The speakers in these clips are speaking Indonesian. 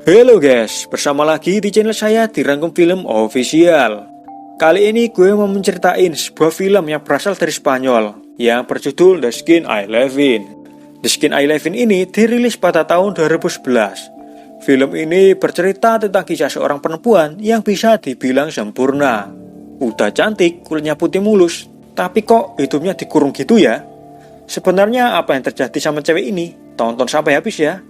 Halo guys, bersama lagi di channel saya di Rangkum Film Official. Kali ini gue mau menceritain sebuah film yang berasal dari Spanyol yang berjudul The Skin I Live In. The Skin I Live In ini dirilis pada tahun 2011. Film ini bercerita tentang kisah seorang perempuan yang bisa dibilang sempurna. Udah cantik, kulitnya putih mulus, tapi kok hidupnya dikurung gitu ya? Sebenarnya apa yang terjadi sama cewek ini? Tonton sampai habis ya.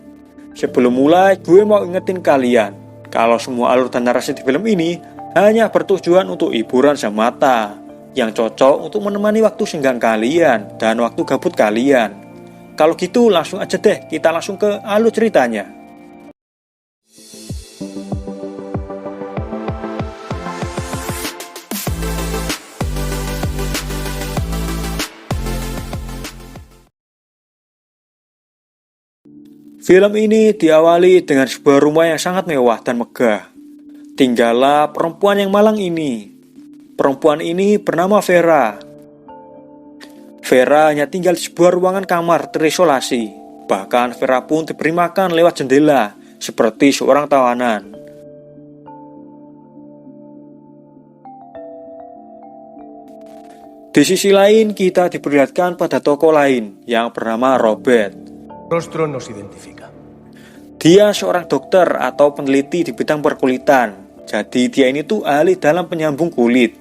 Sebelum mulai, gue mau ingetin kalian kalau semua alur dan narasi di film ini hanya bertujuan untuk hiburan semata, yang cocok untuk menemani waktu senggang kalian dan waktu gabut kalian. Kalau gitu langsung aja deh, kita langsung ke alur ceritanya. Film ini diawali dengan sebuah rumah yang sangat mewah dan megah. Tinggallah perempuan yang malang ini. Perempuan ini bernama Vera. Vera hanya tinggal di sebuah ruangan kamar terisolasi. Bahkan Vera pun diberi makan lewat jendela, seperti seorang tawanan. Di sisi lain, kita diperlihatkan pada tokoh lain yang bernama Robert. Rostro nos identifica. Dia seorang dokter atau peneliti di bidang perkulitan. Jadi dia ini tuh ahli dalam penyambung kulit.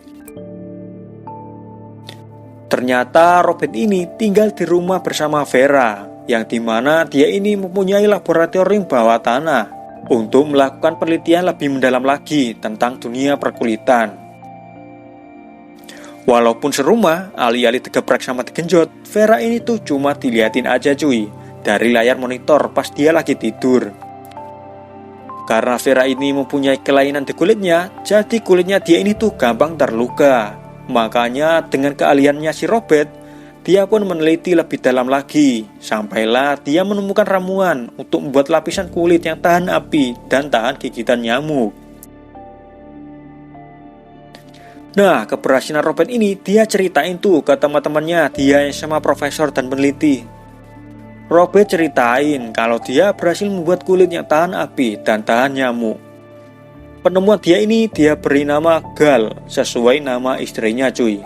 Ternyata Robert ini tinggal di rumah bersama Vera, yang dimana dia ini mempunyai laboratorium bawah tanah untuk melakukan penelitian lebih mendalam lagi tentang dunia perkulitan. Walaupun serumah, alih-alih digebrak sama digenjot, Vera ini tuh cuma diliatin aja cuy dari layar monitor pas dia lagi tidur. Karena Vera ini mempunyai kelainan di kulitnya, jadi kulitnya dia ini tuh gampang terluka. Makanya dengan keahliannya si Robert, dia pun meneliti lebih dalam lagi, sampailah dia menemukan ramuan untuk membuat lapisan kulit yang tahan api dan tahan gigitan nyamuk. Nah, keberhasilan Robert ini dia ceritain tuh ke teman-temannya, dia yang sama profesor dan peneliti. Robert ceritain kalau dia berhasil membuat kulit yang tahan api dan tahan nyamuk. Penemuan dia ini dia beri nama Gal, sesuai nama istrinya cuy.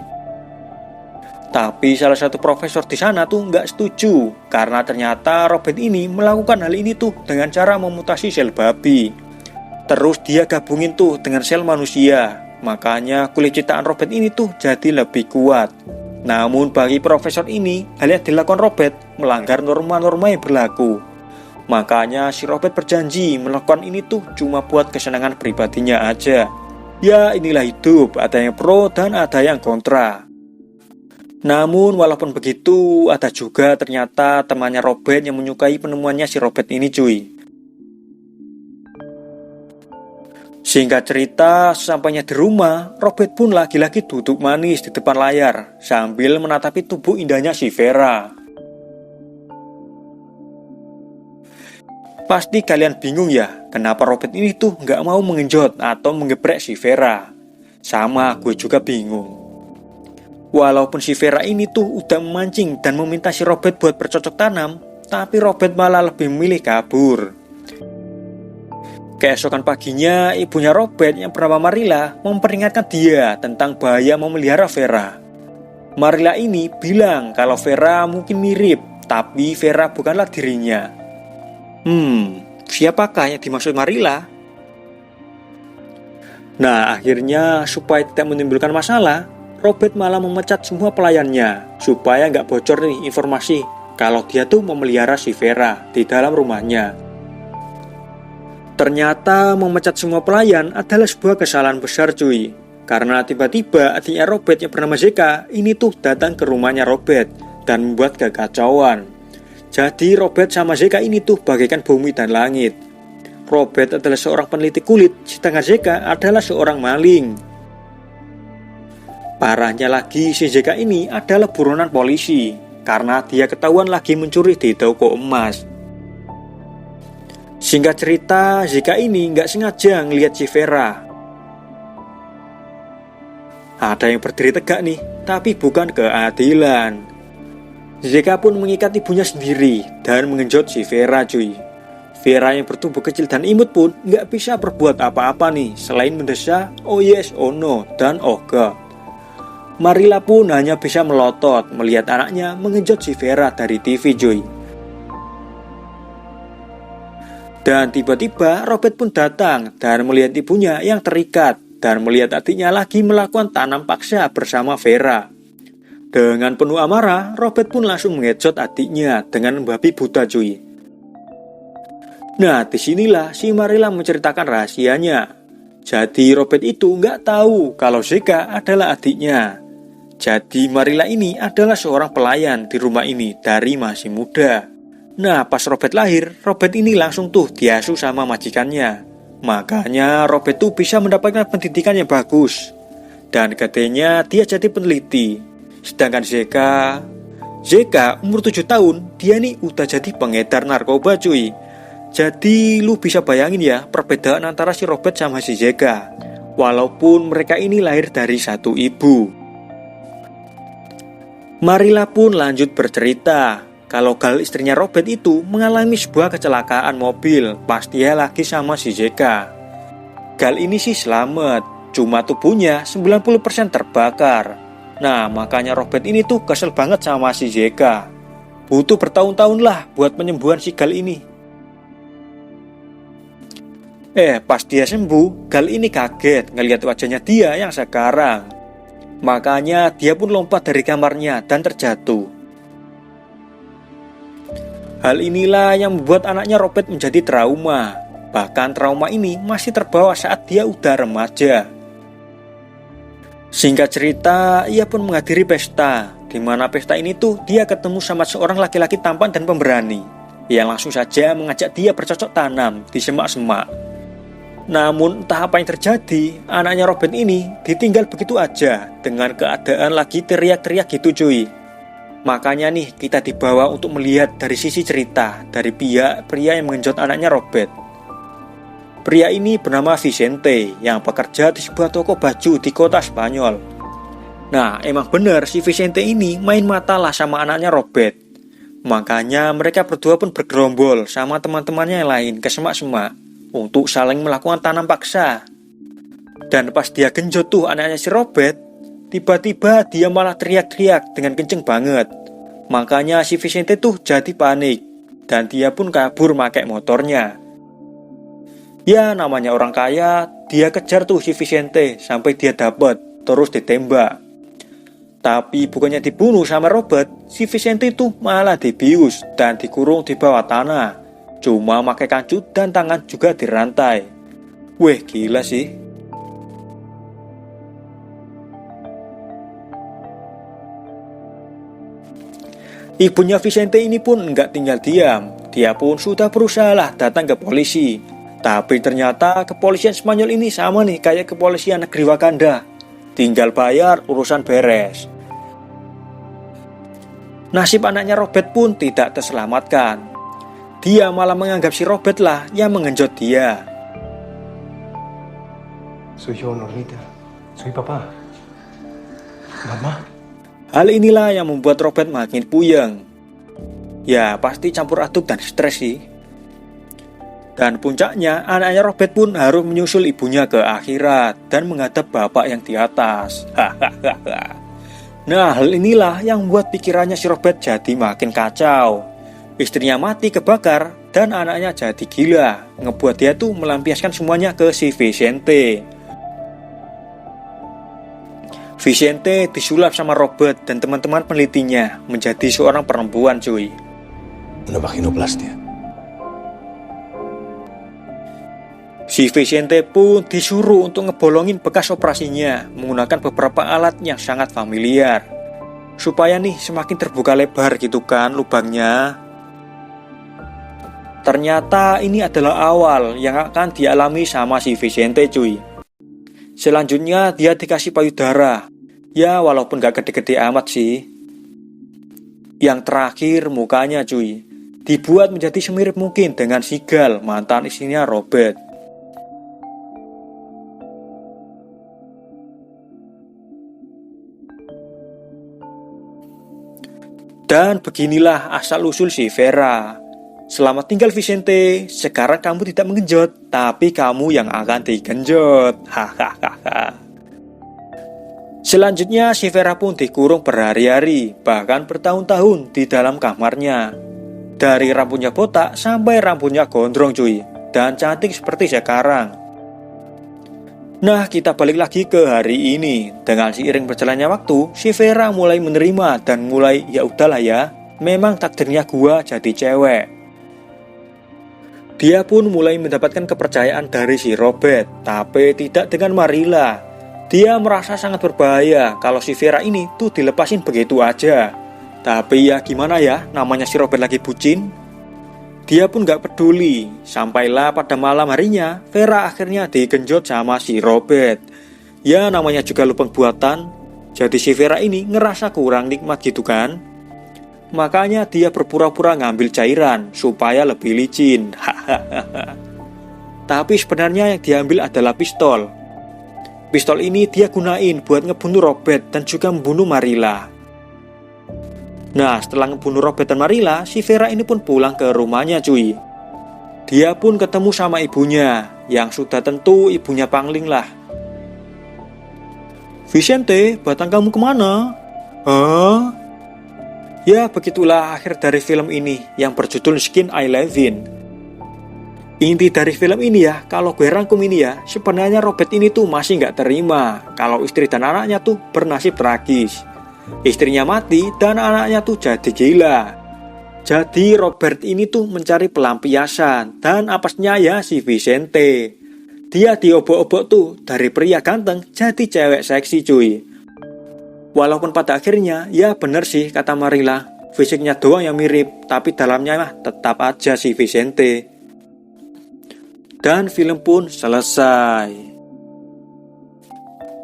Tapi salah satu profesor di sana tuh nggak setuju, karena ternyata Robert ini melakukan hal ini tuh dengan cara memutasi sel babi. Terus dia gabungin tuh dengan sel manusia, makanya kulit ciptaan Robert ini tuh jadi lebih kuat. Namun bagi profesor ini, hal yang dilakukan Robert melanggar norma-norma yang berlaku. Makanya si Robert berjanji melakukan ini tuh cuma buat kesenangan pribadinya aja. Ya inilah hidup, ada yang pro dan ada yang kontra. Namun walaupun begitu, ada juga ternyata temannya Robert yang menyukai penemuannya si Robert ini cuy. Singkat cerita, sesampainya di rumah, Robert pun lagi-lagi duduk manis di depan layar sambil menatapi tubuh indahnya si Vera. Pasti kalian bingung ya, kenapa Robert ini tuh nggak mau mengenjot atau menggeprek si Vera. Sama gue juga bingung. Walaupun si Vera ini tuh udah memancing dan meminta si Robert buat bercocok tanam, tapi Robert malah lebih memilih kabur. Keesokan paginya, ibunya Robert yang bernama Marilla memperingatkan dia tentang bahaya memelihara Vera. Marilla ini bilang kalau Vera mungkin mirip, tapi Vera bukanlah dirinya. Siapakah yang dimaksud Marilla? Nah, akhirnya supaya tidak menimbulkan masalah, Robert malah memecat semua pelayannya supaya nggak bocor nih informasi kalau dia tuh memelihara si Vera di dalam rumahnya. Ternyata memecat semua pelayan adalah sebuah kesalahan besar cuy. Karena tiba-tiba adiknya Robert yang bernama Zeka ini tuh datang ke rumahnya Robert dan membuat kekacauan. Jadi Robert sama Zeka ini tuh bagaikan bumi dan langit. Robert adalah seorang peneliti kulit, sedangkan Zeka adalah seorang maling. Parahnya lagi, si Zeka ini adalah buronan polisi karena dia ketahuan lagi mencuri di toko emas. Singkat cerita, Zeka ini nggak sengaja ngelihat si Vera. Ada yang berdiri tegak nih, tapi bukan keadilan. Zeka pun mengikat ibunya sendiri dan mengenjot si Vera cuy. Vera yang bertubuh kecil dan imut pun nggak bisa berbuat apa-apa nih selain mendesah oh yes, oh no, dan oh god. Marilla pun hanya bisa melotot melihat anaknya mengenjot si Vera dari TV Joy. Dan tiba-tiba Robert pun datang dan melihat ibunya yang terikat dan melihat adiknya lagi melakukan tanam paksa bersama Vera. Dengan penuh amarah, Robert pun langsung mengejot adiknya dengan membabi buta cuy. Nah, disinilah si Marilla menceritakan rahasianya. Jadi Robert itu nggak tahu kalau Zeka adalah adiknya. Jadi Marilla ini adalah seorang pelayan di rumah ini dari masih muda. Nah, pas Robert lahir, Robert ini langsung tuh diasuh sama majikannya. Makanya Robert tuh bisa mendapatkan pendidikan yang bagus. Dan katanya dia jadi peneliti. Sedangkan Zeka umur 7 tahun, dia nih udah jadi pengedar narkoba cuy. Jadi lu bisa bayangin ya perbedaan antara si Robert sama si Zeka. Walaupun mereka ini lahir dari satu ibu. Marilla pun lanjut bercerita kalau Gal istrinya Robert itu mengalami sebuah kecelakaan mobil pas dia lagi sama si Zeka. Gal ini sih selamat, cuma tubuhnya 90% terbakar. Nah, makanya Robert ini tuh kesel banget sama si Zeka. Butuh bertahun-tahun lah buat penyembuhan si Gal ini. Pas dia sembuh, Gal ini kaget ngelihat wajahnya dia yang sekarang. Makanya dia pun lompat dari kamarnya dan terjatuh. Hal inilah yang membuat anaknya Robert menjadi trauma. Bahkan trauma ini masih terbawa saat dia udah remaja. Singkat cerita, ia pun menghadiri pesta, di mana pesta ini tuh dia ketemu sama seorang laki-laki tampan dan pemberani yang langsung saja mengajak dia bercocok tanam di semak-semak. Namun entah apa yang terjadi, anaknya Robert ini ditinggal begitu aja dengan keadaan lagi teriak-teriak gitu cuy. Makanya nih kita dibawa untuk melihat dari sisi cerita dari pihak pria yang mengenjot anaknya Robert. Pria ini bernama Vicente yang bekerja di sebuah toko baju di kota Spanyol. Nah, emang bener si Vicente ini main mata lah sama anaknya Robert. Makanya mereka berdua pun bergerombol sama teman-temannya yang lain ke semak-semak untuk saling melakukan tanam paksa. Dan pas dia genjot tuh anaknya si Robert, tiba-tiba dia malah teriak-teriak dengan kenceng banget. Makanya si Vicente tuh jadi panik dan dia pun kabur pakai motornya. Ya namanya orang kaya, dia kejar tuh si Vicente sampai dia dapat, terus ditembak. Tapi bukannya dibunuh sama Robert, si Vicente itu malah dibius dan dikurung di bawah tanah. Cuma pakai kancut dan tangan juga dirantai. Weh gila sih. Ibunya Vicente ini pun nggak tinggal diam. Dia pun sudah berusaha lah datang ke polisi. Tapi ternyata kepolisian Spanyol ini sama nih kayak kepolisian negeri Wakanda. Tinggal bayar, urusan beres. Nasib anaknya Robert pun tidak terselamatkan. Dia malah menganggap si Robert lah yang mengenjot dia. Soy yo, Normita. Soy papá. Mamá. Hal inilah yang membuat Robert makin puyeng. Ya pasti campur aduk dan stres sih. Dan puncaknya anaknya Robert pun harus menyusul ibunya ke akhirat dan menghadap bapak yang di atas. Nah hal inilah yang membuat pikirannya si Robert jadi makin kacau. Istrinya mati kebakar dan anaknya jadi gila. Ngebuat dia tuh melampiaskan semuanya ke si Vicente. Vicente disulap sama Robert dan teman-teman penelitinya menjadi seorang perempuan cuy. Una vaginoplastia. Si Vicente pun disuruh untuk ngebolongin bekas operasinya menggunakan beberapa alat yang sangat familiar. Supaya nih semakin terbuka lebar gitu kan lubangnya. Ternyata ini adalah awal yang akan dialami sama si Vicente cuy. Selanjutnya dia dikasih payudara. Ya walaupun gak gede-gede amat sih. Yang terakhir mukanya cuy. Dibuat menjadi semirip mungkin dengan si Gal, mantan istrinya Robert. Dan beginilah asal-usul si Vera. Selamat tinggal Vicente, sekarang kamu tidak menggenjot, tapi kamu yang akan digenjot. Hahaha. Selanjutnya si Vera pun dikurung berhari-hari, bahkan bertahun-tahun di dalam kamarnya. Dari rambutnya botak sampai rambutnya gondrong cuy, dan cantik seperti sekarang. Nah, kita balik lagi ke hari ini. Dengan seiring berjalannya waktu, si Vera mulai menerima dan mulai ya udahlah ya, memang takdirnya gua jadi cewek. Dia pun mulai mendapatkan kepercayaan dari si Robert, tapi tidak dengan Marilla. Dia merasa sangat berbahaya kalau si Vera ini tuh dilepasin begitu aja. Tapi ya gimana ya, namanya si Robert lagi bucin. Dia pun gak peduli. Sampailah pada malam harinya, Vera akhirnya digenjot sama si Robert. Ya namanya juga lubang buatan. Jadi si Vera ini ngerasa kurang nikmat gitu kan. Makanya dia berpura-pura ngambil cairan supaya lebih licin. Tapi sebenarnya yang diambil adalah pistol. Pistol ini dia gunain buat ngebunuh Robert dan juga membunuh Marilla. Nah, setelah ngebunuh Robert dan Marilla, si Vera ini pun pulang ke rumahnya cuy. Dia pun ketemu sama ibunya, yang sudah tentu ibunya pangling lah. Vicente, batang kamu kemana? Hah? Ya, begitulah akhir dari film ini yang berjudul Skin I Levin. Inti dari film ini ya, kalau gue rangkum ini ya, sebenarnya Robert ini tuh masih gak terima kalau istri dan anaknya tuh bernasib tragis. Istrinya mati dan anaknya tuh jadi gila. Jadi Robert ini tuh mencari pelampiasan dan apesnya ya si Vicente. Dia diobok-obok tuh dari pria ganteng jadi cewek seksi cuy. Walaupun pada akhirnya, ya bener sih kata Marilla, fisiknya doang yang mirip, tapi dalamnya mah tetap aja si Vicente. Dan film pun selesai.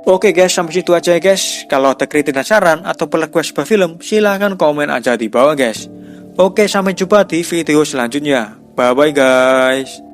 Oke guys, sampai situ aja ya guys. Kalau ada kritik dan saran atau request sebuah film, silahkan komen aja di bawah guys. Oke, sampai jumpa di video selanjutnya. Bye bye guys.